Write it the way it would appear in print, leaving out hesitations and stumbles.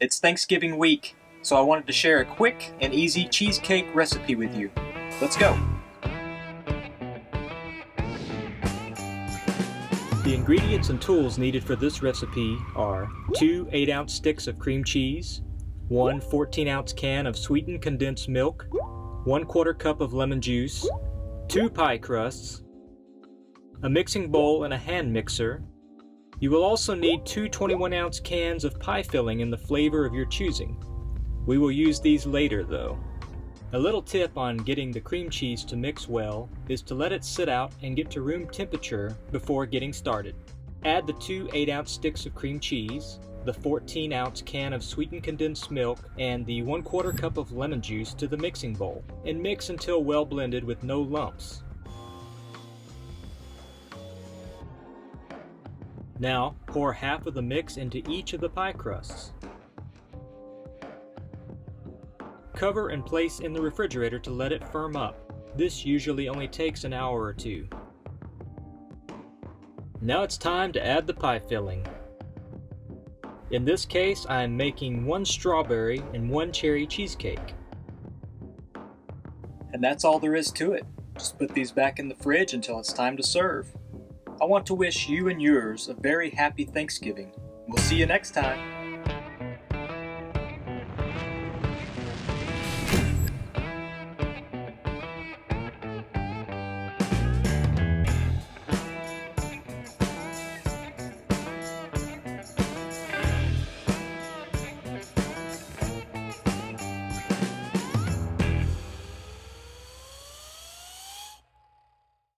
It's Thanksgiving week, so I wanted to share a quick and easy cheesecake recipe with you. Let's go! The ingredients and tools needed for this recipe are 2 8-ounce sticks of cream cheese, 1 14-ounce can of sweetened condensed milk, 1/4 cup of lemon juice, 2 pie crusts, a mixing bowl and a hand mixer. You will also need 2 21-ounce cans of pie filling in the flavor of your choosing. We will use these later though. A little tip on getting the cream cheese to mix well is to let it sit out and get to room temperature before getting started. Add the 2 8-ounce sticks of cream cheese, the 14-ounce can of sweetened condensed milk, and the 1/4 cup of lemon juice to the mixing bowl, and mix until well blended with no lumps. Now, pour half of the mix into each of the pie crusts. Cover and place in the refrigerator to let it firm up. This usually only takes an hour or two. Now it's time to add the pie filling. In this case, I am making 1 strawberry and 1 cherry cheesecake. And that's all there is to it. Just put these back in the fridge until it's time to serve. I want to wish you and yours a very happy Thanksgiving. We'll see you next time.